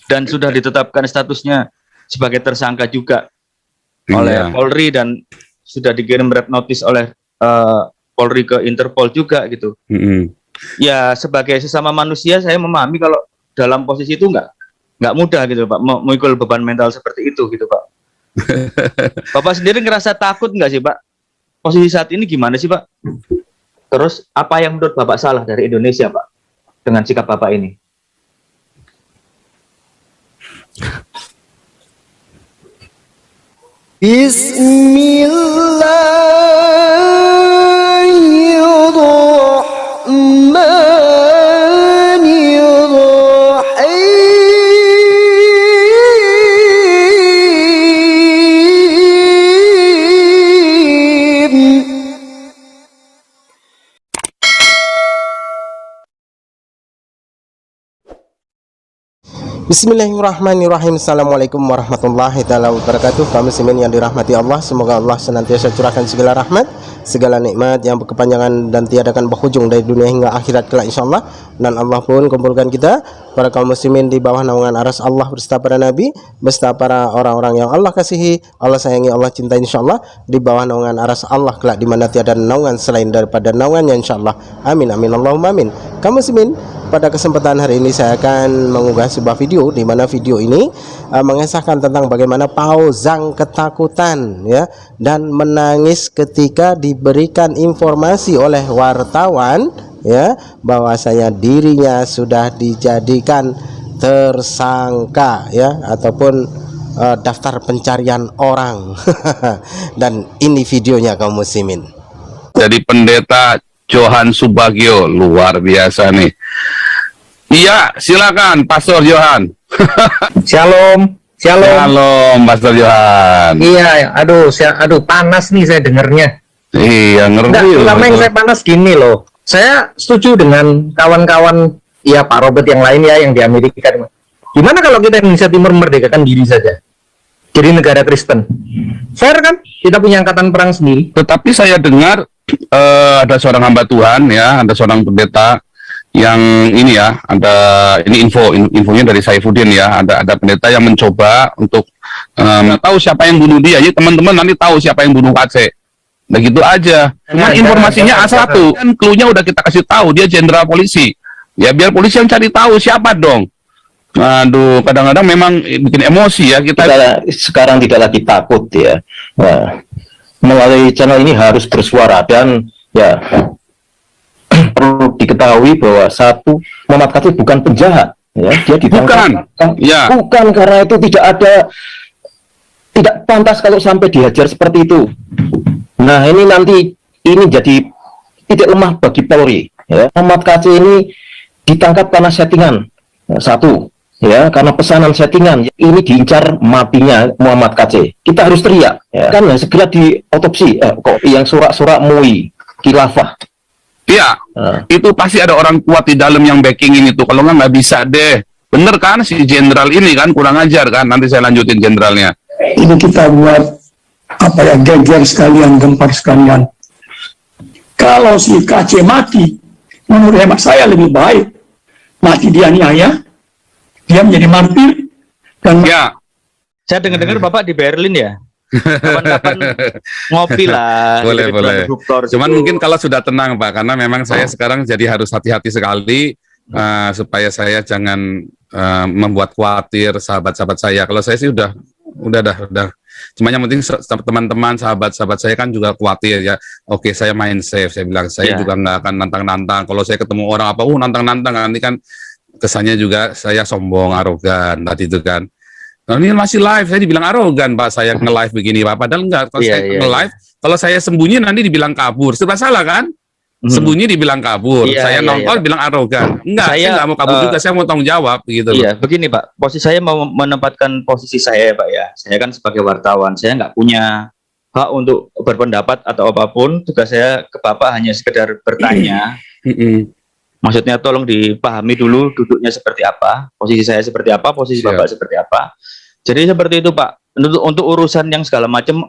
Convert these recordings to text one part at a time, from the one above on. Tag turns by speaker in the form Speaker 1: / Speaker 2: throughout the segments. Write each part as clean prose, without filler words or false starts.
Speaker 1: dan sudah ditetapkan statusnya sebagai tersangka juga oleh Polri dan sudah dikirim red notice oleh Polri ke Interpol juga gitu. Ya sebagai sesama manusia saya memahami kalau dalam posisi itu nggak mudah gitu Pak, memikul beban mental seperti itu gitu Pak. Bapak sendiri ngerasa takut nggak sih Pak? Posisi saat ini gimana sih Pak? Terus apa yang menurut Bapak salah dari Indonesia Pak dengan sikap Bapak ini?
Speaker 2: Bismillahirrahmanirrahim. Assalamualaikum warahmatullahi ta'ala wabarakatuh. Kaum muslimin yang dirahmati Allah, semoga Allah senantiasa curahkan segala rahmat, segala nikmat yang berkepanjangan dan tiadakan berhujung dari dunia hingga akhirat kelak insyaallah. Dan Allah pun kumpulkan kita para kaum muslimin di bawah naungan aras Allah beserta para nabi, beserta para orang-orang yang Allah kasihi, Allah sayangi, Allah cintai insyaallah, di bawah naungan aras Allah kelak di mana tiada naungan selain daripada naungannya insyaallah. Amin amin Allahumma amin. Kaum muslimin, pada kesempatan hari ini saya akan mengunggah sebuah video di mana video ini mengisahkan tentang bagaimana Pao Zhang ketakutan ya dan menangis ketika diberikan informasi oleh wartawan ya bahwasanya dirinya sudah dijadikan tersangka ya ataupun daftar pencarian orang. Dan ini videonya kaum muslimin.
Speaker 3: Jadi pendeta Johan Subagio luar biasa nih. Iya, silakan Pastor Johan.
Speaker 4: Shalom, shalom.
Speaker 3: Shalom, Pastor Johan.
Speaker 4: Iya, aduh panas nih saya dengernya.
Speaker 3: Iya, ngerti.
Speaker 4: Nggak, lama yang saya panas gini loh. Saya setuju dengan kawan-kawan, ya Pak Robert yang lain ya, yang di Amerika. Gimana kalau kita Indonesia Timur merdekakan diri saja? Jadi negara Kristen. Fair kan? Kita punya angkatan perang sendiri.
Speaker 3: Tetapi saya dengar ada seorang hamba Tuhan ya, ada seorang pendeta yang ini ya, ada ini infonya dari Saifuddin ya, ada pendeta yang mencoba untuk tahu siapa yang bunuh dia. Jadi teman-teman nanti tahu siapa yang bunuh KC. Nah gitu aja. Cuman informasinya A1 kan, clue-nya udah kita kasih tahu, dia jenderal polisi. Ya biar polisi yang cari tahu siapa dong. Aduh, kadang-kadang memang bikin emosi ya kita
Speaker 5: sekarang tidak lagi takut ya. Nah, melalui channel ini harus bersuara dan ya perlu diketahui bahwa satu, Muhammad Khatib bukan penjahat ya, dia ditangkap bukan karena itu tidak pantas kalau sampai dihajar seperti itu. Nah ini nanti ini jadi titik lemah bagi Polri ya. Muhammad Khatib ini ditangkap karena settingan satu ya, karena pesanan settingan ini diincar matinya Muhammad KC. Kita harus teriak ya, kan ya, segera diotopsi kok yang surak-surak MUI khilafah.
Speaker 3: Iya, itu pasti ada orang kuat di dalam yang backingin itu. Kalau nggak bisa deh. Bener kan si jenderal ini kan kurang ajar kan. Nanti saya lanjutin jenderalnya.
Speaker 6: Ini kita buat apa ya, geger sekalian, gempar sekalian. Kalau si KC mati, menurut hemat saya lebih baik mati dianiaya, dia menjadi martir. Dan
Speaker 3: ya,
Speaker 1: saya dengar-dengar Bapak di Berlin ya. Kapan-kapan ngopi lah.
Speaker 3: Boleh. Cuman mungkin kalau sudah tenang Pak, karena memang saya sekarang jadi harus hati-hati sekali supaya saya jangan membuat khawatir sahabat-sahabat saya. Kalau saya sih udah. Cuma yang penting teman-teman, sahabat-sahabat saya kan juga khawatir ya. Oke, saya main safe. Saya bilang saya juga nggak akan nantang-nantang. Kalau saya ketemu orang apa, nantang-nantang, nanti kan kesannya juga saya sombong, arogan tadi itu kan. Nah, ini masih live, saya dibilang arogan Pak, saya nge-live begini Pak, padahal enggak. Kalau saya nge-live, kalau saya sembunyi nanti dibilang kabur, serba salah kan? Sembunyi dibilang kabur, saya nongol bilang arogan. Enggak, saya nggak mau kabur juga, saya mau tanggung jawab gitu.
Speaker 1: Iya, begini Pak, posisi saya mau menempatkan posisi saya Pak ya. Saya kan sebagai wartawan, saya nggak punya hak untuk berpendapat atau apapun. Tugas saya ke Bapak hanya sekedar bertanya. Maksudnya tolong dipahami dulu duduknya seperti apa, posisi saya seperti apa, posisi Bapak seperti apa. Jadi seperti itu Pak, untuk urusan yang segala macam,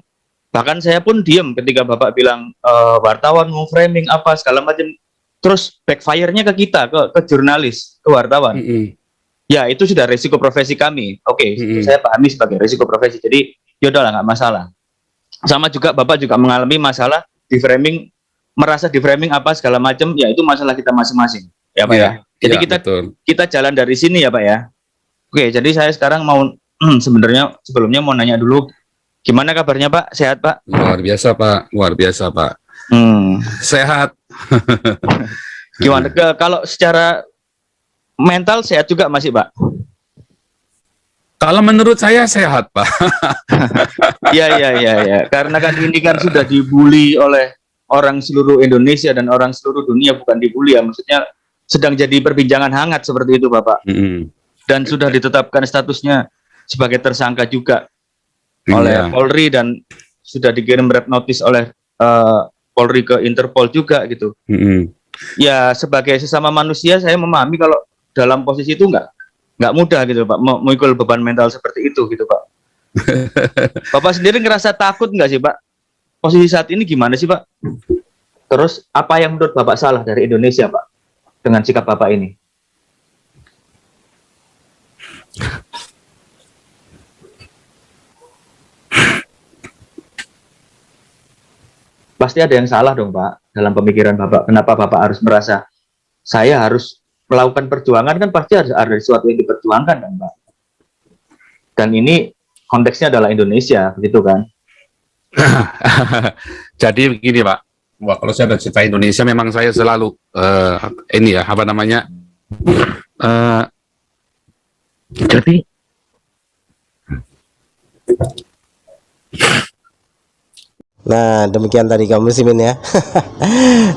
Speaker 1: bahkan saya pun diam ketika Bapak bilang wartawan mau framing apa segala macam, terus backfire-nya ke kita, ke jurnalis, ke wartawan. Ya itu sudah resiko profesi kami. Oke, saya pahami sebagai resiko profesi. Jadi yaudah lah, nggak masalah. Sama juga Bapak juga mengalami masalah di framing, merasa di framing apa segala macam. Ya itu masalah kita masing-masing. Ya Pak ya. Jadi kita jalan dari sini ya Pak ya. Oke, jadi saya sekarang mau sebenarnya sebelumnya mau nanya dulu, gimana kabarnya Pak? Sehat Pak?
Speaker 3: Luar biasa Pak, luar biasa Pak. Sehat.
Speaker 1: Gimana kalau secara mental sehat juga masih Pak?
Speaker 3: Kalau menurut saya sehat Pak.
Speaker 1: Ya. Karena kan ini kan sudah dibully oleh orang seluruh Indonesia dan orang seluruh dunia, bukan dibully ya, maksudnya sedang jadi perbincangan hangat seperti itu Bapak. Dan sudah ditetapkan statusnya sebagai tersangka juga oleh Polri dan sudah dikirim red notice oleh Polri ke Interpol juga gitu. Ya sebagai sesama manusia saya memahami kalau dalam posisi itu nggak mudah gitu Pak, memikul beban mental seperti itu gitu Pak. Bapak sendiri ngerasa takut nggak sih Pak? Posisi saat ini gimana sih Pak? Terus apa yang menurut Bapak salah dari Indonesia Pak dengan sikap Bapak ini? Pasti ada yang salah dong Pak dalam pemikiran Bapak. Kenapa Bapak harus merasa saya harus melakukan perjuangan? Kan pasti harus ada sesuatu yang diperjuangkan kan Pak. Dan ini konteksnya adalah Indonesia, begitu kan?
Speaker 3: Jadi begini Pak, wah kalau saya bercerita Indonesia memang saya selalu ini ya apa namanya, jadi
Speaker 2: nah demikian tadi kaum muslimin ya.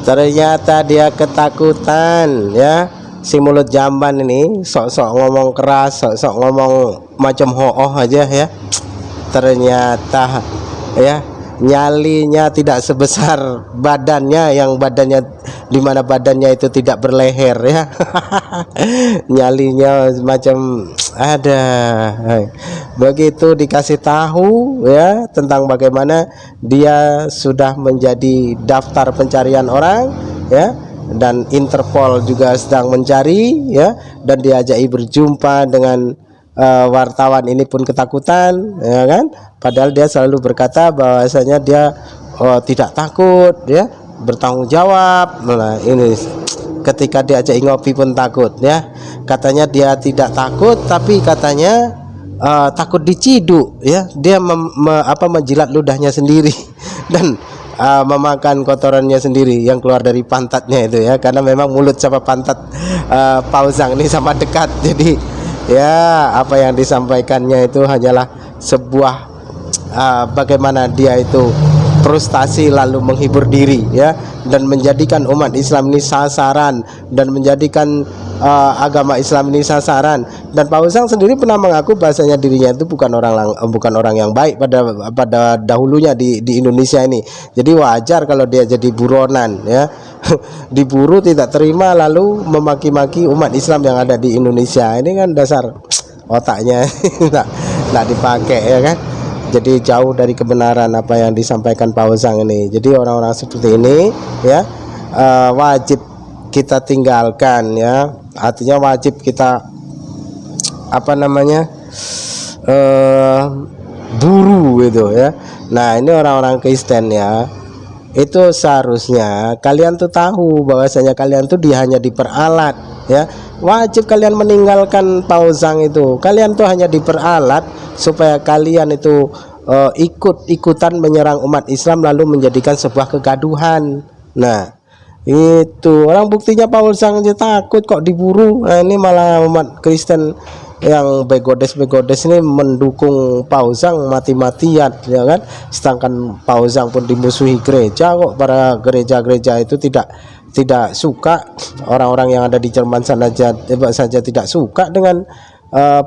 Speaker 2: Ternyata dia ketakutan ya, si mulut jamban ini sok-sok ngomong keras, sok-sok ngomong macam hooh aja ya. Ternyata ya nyalinya tidak sebesar badannya, yang badannya dimana badannya itu tidak berleher ya. Nyalinya macam ada. Begitu dikasih tahu ya tentang bagaimana dia sudah menjadi daftar pencarian orang ya, dan Interpol juga sedang mencari ya, dan diajaki berjumpa dengan wartawan ini pun ketakutan ya kan, padahal dia selalu berkata bahwasanya dia tidak takut ya, bertanggung jawab. Nah ini ketika diajak ngopi pun takut ya, katanya dia tidak takut tapi katanya takut diciduk ya, dia menjilat ludahnya sendiri dan memakan kotorannya sendiri yang keluar dari pantatnya itu ya, karena memang mulut sama pantat Pausang ini sama dekat. Jadi ya apa yang disampaikannya itu hanyalah sebuah bagaimana dia itu frustasi lalu menghibur diri ya, dan menjadikan umat Islam ini sasaran dan menjadikan agama Islam ini sasaran. Dan Pak Usang sendiri pernah mengaku bahasanya dirinya itu bukan orang yang baik pada dahulunya di Indonesia ini. Jadi wajar kalau dia jadi buronan ya. Diburu tidak terima lalu memaki-maki umat Islam yang ada di Indonesia. Ini kan dasar otaknya tidak dipakai ya kan. Jadi jauh dari kebenaran apa yang disampaikan Pak Usang ini. Jadi orang-orang seperti ini ya wajib kita tinggalkan ya. Artinya wajib kita apa namanya buru gitu ya. Nah ini orang-orang Kristen ya, itu seharusnya kalian tuh tahu bahwasanya kalian tuh hanya diperalat ya. Wajib kalian meninggalkan Pausang itu. Kalian tuh hanya diperalat supaya kalian itu ikut-ikutan menyerang umat Islam lalu menjadikan sebuah kegaduhan. Nah itu orang buktinya Pausang aja takut kok diburu. Nah ini malah umat Kristen yang begodes ini mendukung Pausang mati-matian ya kan, sedangkan Pausang pun dimusuhi gereja kok. Para gereja-gereja itu tidak suka, orang-orang yang ada di Jerman saja tidak suka dengan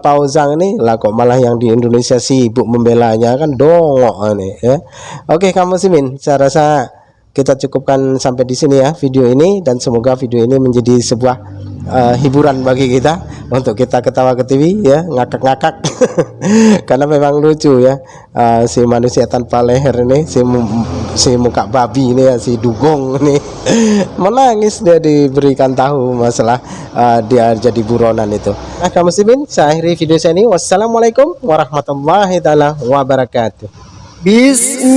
Speaker 2: Pausang ini lah, kok malah yang di Indonesia sibuk membelanya, kan dongok ini ya. Oke kaum muslimin, saya rasa kita cukupkan sampai di sini ya video ini, dan semoga video ini menjadi sebuah hiburan bagi kita untuk kita ketawa ke TV ya, ngakak-ngakak. Karena memang lucu ya, si manusia tanpa leher ini, si muka babi ini ya, si dugong ini menangis dia diberikan tahu masalah dia jadi buronan itu. Nah, kaum muslimin, saya akhiri video saya ini. Wassalamualaikum warahmatullahi taala wabarakatuh. Bismillah.